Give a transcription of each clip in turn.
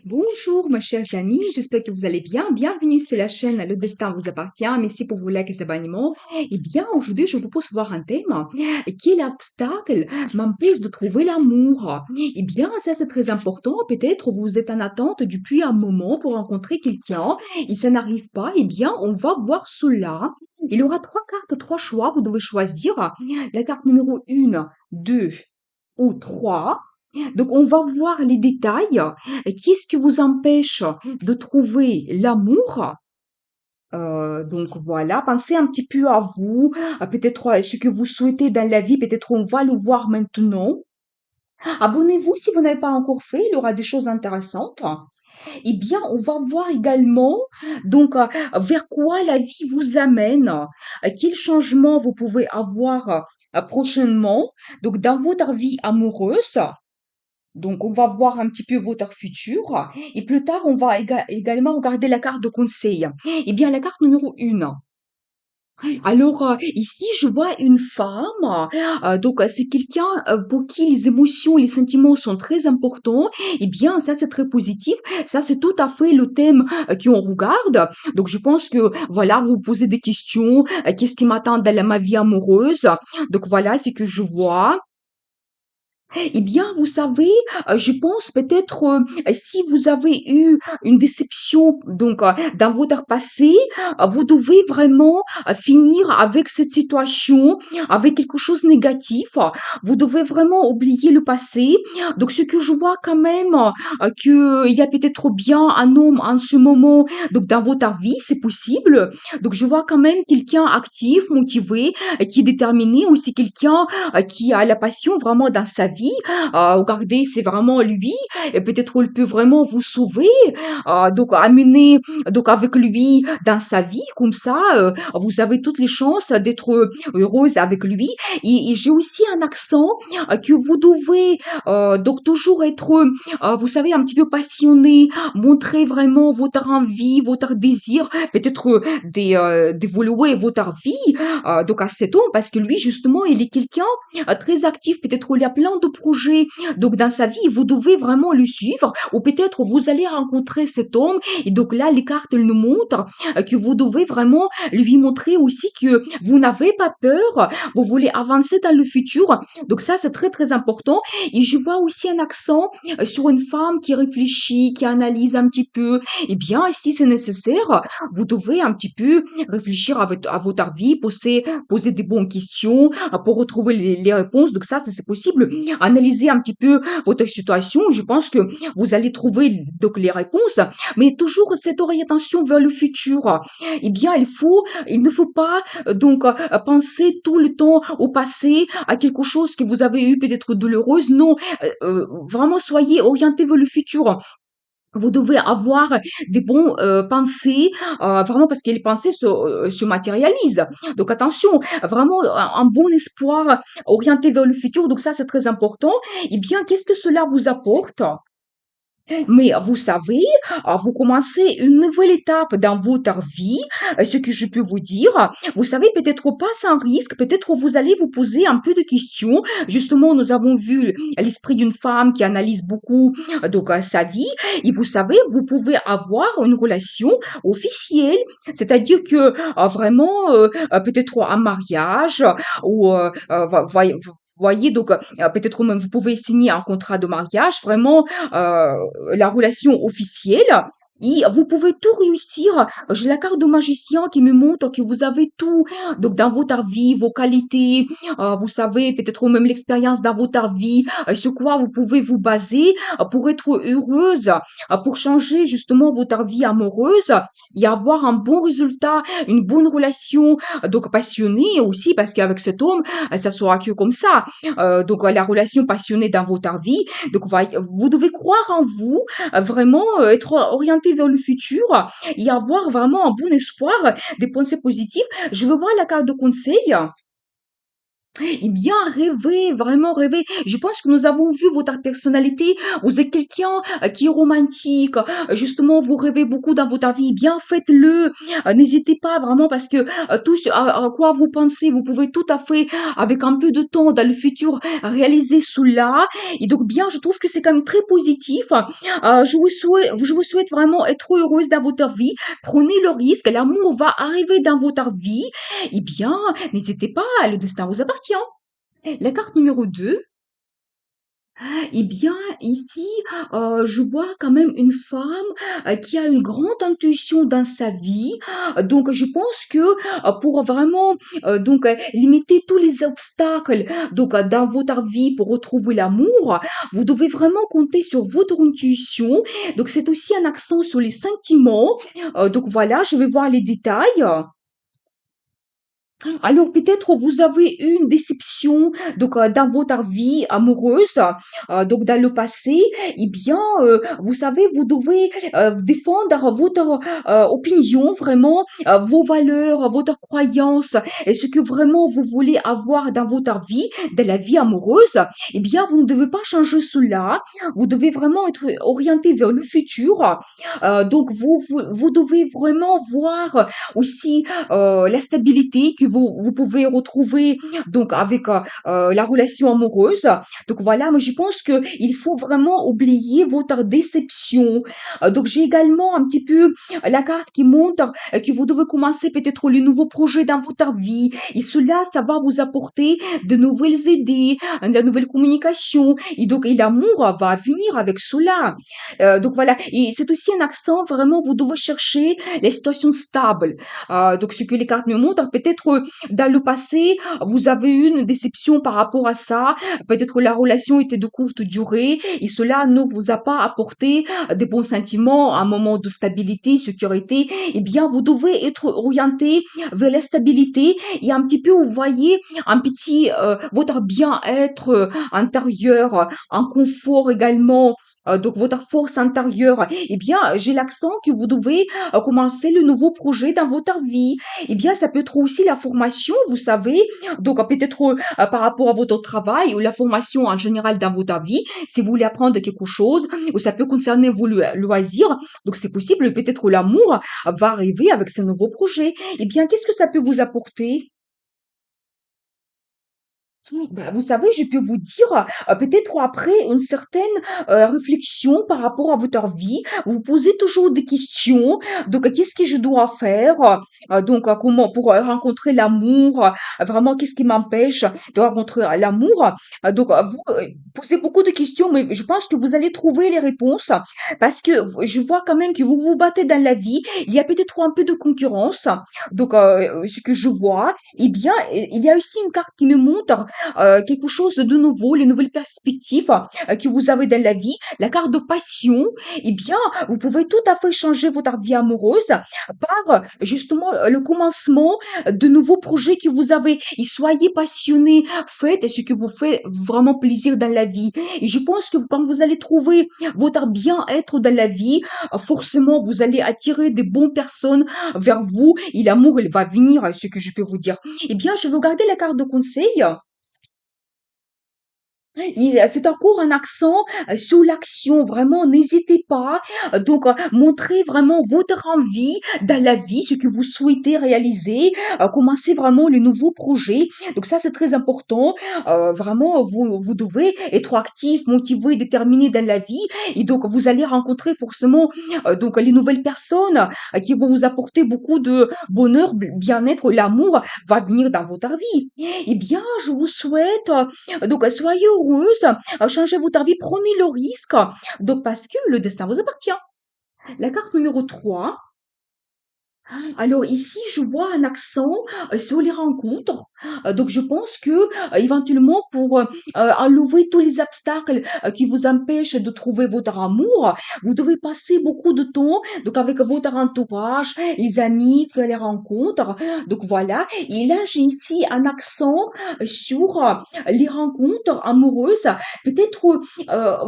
Bonjour, mes chers amis, j'espère que vous allez bien. Bienvenue sur la chaîne Le Destin vous appartient. Merci pour vos likes et abonnements. Eh bien, aujourd'hui, je vous propose de voir un thème. Quel obstacle m'empêche de trouver l'amour? Eh bien, ça, c'est très important. Peut-être vous êtes en attente depuis un moment pour rencontrer quelqu'un et ça n'arrive pas. Eh bien, on va voir cela. Il y aura trois cartes, trois choix. Vous devez choisir la carte numéro 1, 2 ou 3. Donc, on va voir les détails. Qu'est-ce qui vous empêche de trouver l'amour? Donc voilà, pensez un petit peu à vous, à peut-être ce que vous souhaitez dans la vie, peut-être on va le voir maintenant. Abonnez-vous si vous n'avez pas encore fait, il y aura des choses intéressantes. Eh bien, on va voir également donc vers quoi la vie vous amène, quels changements vous pouvez avoir prochainement, donc dans votre vie amoureuse. Donc, on va voir un petit peu votre futur. Et plus tard, on va également regarder la carte de conseil. Eh bien, la carte numéro 1. Alors, ici, je vois une femme. Donc, c'est quelqu'un pour qui les émotions, les sentiments sont très importants. Eh bien, ça, c'est très positif. Ça, c'est tout à fait le thème qu'on regarde. Donc, je pense que, voilà, vous posez des questions. Qu'est-ce qui m'attend dans ma vie amoureuse? Donc, voilà, c'est que je vois. Eh bien, vous savez, je pense peut-être si vous avez eu une déception donc dans votre passé, vous devez vraiment finir avec cette situation, avec quelque chose de négatif. Vous devez vraiment oublier le passé. Donc, ce que je vois quand même, que il y a peut-être bien un homme en ce moment donc dans votre vie, c'est possible. Donc, je vois quand même quelqu'un actif, motivé, qui est déterminé, aussi quelqu'un qui a la passion vraiment dans sa vie. Regardez, c'est vraiment lui, et peut-être il peut vraiment vous sauver, donc amener donc avec lui dans sa vie, comme ça, vous avez toutes les chances d'être heureuse avec lui. Et j'ai aussi un accent que vous devez donc toujours être, vous savez, un petit peu passionné, montrer vraiment votre envie, votre désir, peut-être d'évoluer votre vie donc à cet homme, parce que lui, justement, il est quelqu'un très actif, peut-être il y a plein de projets donc dans sa vie, vous devez vraiment le suivre, ou peut-être vous allez rencontrer cet homme, et donc là, les cartes elles nous montrent que vous devez vraiment lui montrer aussi que vous n'avez pas peur, vous voulez avancer dans le futur, donc ça c'est très très important, et je vois aussi un accent sur une femme qui réfléchit, qui analyse un petit peu, et bien si c'est nécessaire, vous devez un petit peu réfléchir à votre vie, poser des bonnes questions pour retrouver les réponses. Donc ça, c'est possible. Analyser un petit peu votre situation. Je pense que vous allez trouver donc les réponses, mais toujours cette orientation vers le futur. Eh bien, il ne faut pas donc penser tout le temps au passé, à quelque chose que vous avez eu peut-être douloureuse. Non, vraiment soyez orienté vers le futur. Vous devez avoir des bons pensées, vraiment parce que les pensées se matérialisent. Donc attention, vraiment un bon espoir orienté vers le futur. Donc ça, c'est très important. Eh bien, qu'est-ce que cela vous apporte? Mais vous savez, vous commencez une nouvelle étape dans votre vie. Ce que je peux vous dire, vous savez, peut-être pas sans risque, peut-être vous allez vous poser un peu de questions. Justement, nous avons vu l'esprit d'une femme qui analyse beaucoup donc sa vie. Et vous savez, vous pouvez avoir une relation officielle, c'est-à-dire que vraiment peut-être un mariage ou voyez donc peut-être même vous pouvez signer un contrat de mariage vraiment la relation officielle. Et vous pouvez tout réussir. J'ai la carte de magicien qui me montre que vous avez tout. Donc, dans votre vie, vos qualités, vous savez, peut-être même l'expérience dans votre vie, sur quoi vous pouvez vous baser pour être heureuse, pour changer justement votre vie amoureuse et avoir un bon résultat, une bonne relation, donc passionnée aussi, parce qu'avec cet homme, ça sera que comme ça. Donc, la relation passionnée dans votre vie. Donc, vous devez croire en vous, vraiment être orienté vers le futur et avoir vraiment un bon espoir, des pensées positives. Je veux voir la carte de conseil. Eh bien, rêvez, vraiment rêvez. Je pense que nous avons vu votre personnalité. Vous êtes quelqu'un qui est romantique. Justement, vous rêvez beaucoup dans votre vie. Eh bien, faites-le. N'hésitez pas vraiment parce que tout ce à quoi vous pensez, vous pouvez tout à fait, avec un peu de temps dans le futur, réaliser cela. Et donc, bien, je trouve que c'est quand même très positif. Je vous souhaite vraiment être heureuse dans votre vie. Prenez le risque. L'amour va arriver dans votre vie. Eh bien, n'hésitez pas, le destin vous appartient. La carte numéro 2, eh bien, ici, je vois quand même une femme qui a une grande intuition dans sa vie. Donc, je pense que pour vraiment limiter tous les obstacles dans votre vie pour retrouver l'amour, vous devez vraiment compter sur votre intuition. Donc, c'est aussi un accent sur les sentiments. Donc, voilà, je vais voir les détails. Alors peut-être vous avez eu une déception dans votre vie amoureuse, donc dans le passé. Eh bien, vous savez, vous devez défendre votre opinion, vraiment, vos valeurs, votre croyance, et ce que vraiment vous voulez avoir dans votre vie, dans la vie amoureuse. Eh bien, vous ne devez pas changer cela. Vous devez vraiment être orienté vers le futur. Donc, vous devez vraiment voir aussi la stabilité que vous pouvez retrouver avec la relation amoureuse. Donc voilà, mais je pense que il faut vraiment oublier votre déception. Donc j'ai également un petit peu la carte qui montre que vous devez commencer peut-être les nouveaux projets dans votre vie. Et cela, ça va vous apporter de nouvelles idées, de la nouvelle communication. Et l'amour va venir avec cela. Donc voilà, et c'est aussi un accent, vraiment, vous devez chercher les situations stables. Donc, ce que les cartes me montrent, peut-être dans le passé, vous avez eu une déception par rapport à ça. Peut-être la relation était de courte durée et cela ne vous a pas apporté des bons sentiments, un moment de stabilité, sécurité. Eh bien, vous devez être orienté vers la stabilité et un petit peu, vous voyez, un petit, votre bien-être intérieur, un confort également. Donc votre force intérieure, eh bien, j'ai l'accent que vous devez commencer le nouveau projet dans votre vie. Eh bien, ça peut être aussi la formation, vous savez, donc peut-être par rapport à votre travail ou la formation en général dans votre vie, si vous voulez apprendre quelque chose, ou ça peut concerner vos loisirs, donc c'est possible, peut-être l'amour va arriver avec ce nouveau projet. Eh bien, qu'est-ce que ça peut vous apporter? Bah, vous savez, je peux vous dire, peut-être après une certaine réflexion par rapport à votre vie, vous vous posez toujours des questions. Donc, qu'est-ce que je dois faire? Comment pour rencontrer l'amour? Vraiment, qu'est-ce qui m'empêche de rencontrer l'amour? Vous posez beaucoup de questions, mais je pense que vous allez trouver les réponses parce que je vois quand même que vous vous battez dans la vie. Il y a peut-être un peu de concurrence. Ce que je vois, eh bien, il y a aussi une carte qui me montre quelque chose de nouveau, les nouvelles perspectives que vous avez dans la vie, la carte de passion, eh bien, vous pouvez tout à fait changer votre vie amoureuse par justement le commencement de nouveaux projets que vous avez. Et soyez passionnés, faites ce que vous fait vraiment plaisir dans la vie. Et je pense que quand vous allez trouver votre bien-être dans la vie, forcément, vous allez attirer des bonnes personnes vers vous et l'amour, il va venir, ce que je peux vous dire. Eh bien, je vais vous garder la carte de conseil. C'est encore un accent sur l'action, vraiment, n'hésitez pas. Montrez vraiment votre envie dans la vie, ce que vous souhaitez réaliser, commencez vraiment les nouveaux projets. Donc ça, c'est très important. Vraiment, vous devez être actif, motivé, déterminé dans la vie. Et donc, vous allez rencontrer forcément les nouvelles personnes qui vont vous apporter beaucoup de bonheur, bien-être, l'amour va venir dans votre vie. Eh bien, je vous souhaite soyez heureuse, changez votre vie, prenez le risque. Donc, parce que le destin vous appartient. La carte numéro 3. Alors ici, je vois un accent sur les rencontres. Donc je pense que éventuellement pour enlever tous les obstacles qui vous empêchent de trouver votre amour, vous devez passer beaucoup de temps avec votre entourage, les amis, faire les rencontres. Donc voilà. Et là, j'ai ici un accent sur les rencontres amoureuses. Peut-être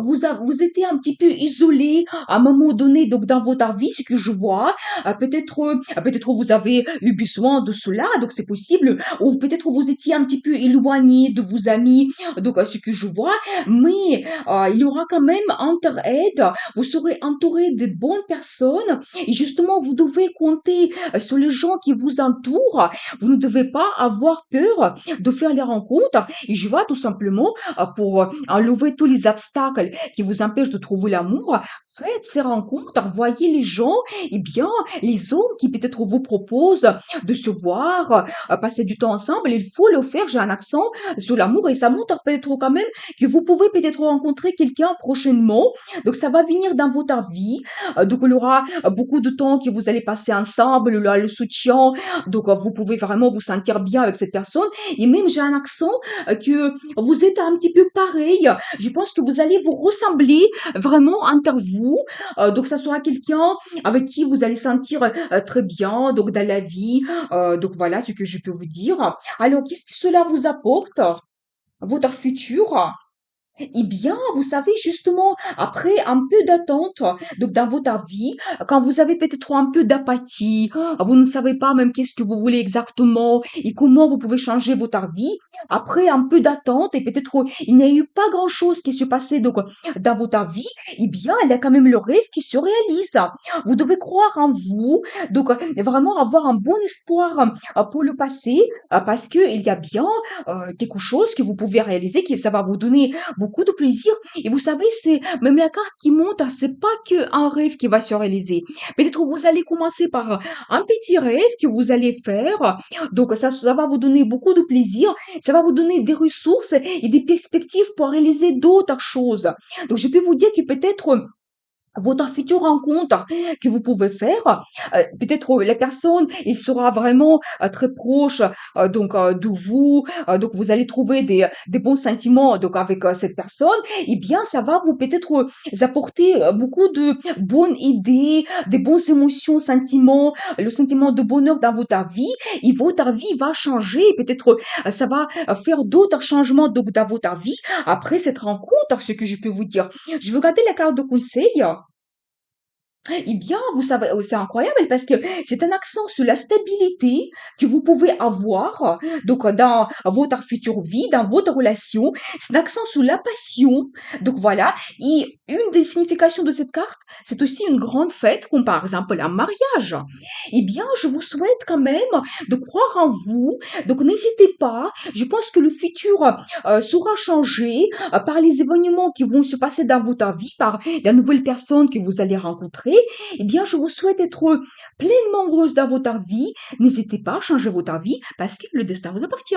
vous étiez un petit peu isolé à un moment donné dans votre vie, ce que je vois. Peut-être peut-être vous avez eu besoin de cela, donc c'est possible, ou peut-être vous étiez un petit peu éloigné de vos amis, donc ce que je vois, mais il y aura quand même entraide, vous serez entouré de bonnes personnes, et justement, vous devez compter sur les gens qui vous entourent, vous ne devez pas avoir peur de faire les rencontres, et je vois tout simplement, pour enlever tous les obstacles qui vous empêchent de trouver l'amour, faites ces rencontres, voyez les gens, et bien, les hommes qui peut-être vous proposent de se voir, passer du temps ensemble, il faut le faire. J'ai un accent sur l'amour et ça montre peut-être quand même que vous pouvez peut-être rencontrer quelqu'un prochainement. Donc ça va venir dans votre vie. Donc il y aura beaucoup de temps que vous allez passer ensemble, il y aura le soutien. Donc vous pouvez vraiment vous sentir bien avec cette personne. Et même j'ai un accent que vous êtes un petit peu pareil. Je pense que vous allez vous ressembler vraiment entre vous. Donc ça sera quelqu'un avec qui vous allez sentir très bien donc dans la vie. Donc voilà ce que je peux vous dire. Alors qu'est-ce que cela vous apporte, votre futur? Eh bien, vous savez, justement, après un peu d'attente, donc dans votre vie, quand vous avez peut-être un peu d'apathie, vous ne savez pas même qu'est-ce que vous voulez exactement et comment vous pouvez changer votre vie, après un peu d'attente et peut-être il n'y a eu pas grand-chose qui se passait donc dans votre vie, eh bien, il y a quand même le rêve qui se réalise. Vous devez croire en vous, donc vraiment avoir un bon espoir pour le passé, parce que il y a bien quelque chose que vous pouvez réaliser, que ça va vous donner beaucoup de plaisir. Et vous savez, c'est même la carte qui monte, c'est pas que un rêve qui va se réaliser. Peut-être vous allez commencer par un petit rêve que vous allez faire. Donc ça va vous donner beaucoup de plaisir. Ça va vous donner des ressources et des perspectives pour réaliser d'autres choses. Donc je peux vous dire que peut-être votre future rencontre que vous pouvez faire, peut-être la personne, il sera vraiment très proche donc de vous, donc vous allez trouver des bons sentiments donc avec cette personne, et bien ça va vous peut-être apporter beaucoup de bonnes idées, des bonnes émotions, sentiments, le sentiment de bonheur dans votre vie, et votre vie va changer, peut-être ça va faire d'autres changements donc dans votre vie après cette rencontre, ce que je peux vous dire. Je vais regarder la carte de conseil. Eh bien, vous savez, c'est incroyable parce que c'est un accent sur la stabilité que vous pouvez avoir donc dans votre future vie, dans votre relation. C'est un accent sur la passion. Donc voilà. Et une des significations de cette carte, c'est aussi une grande fête, comme par exemple un mariage. Eh bien, je vous souhaite quand même de croire en vous. Donc n'hésitez pas. Je pense que le futur sera changé par les événements qui vont se passer dans votre vie, par la nouvelle personne que vous allez rencontrer. Eh bien, je vous souhaite être pleinement heureuse dans votre vie. N'hésitez pas à changer votre vie parce que le destin vous appartient.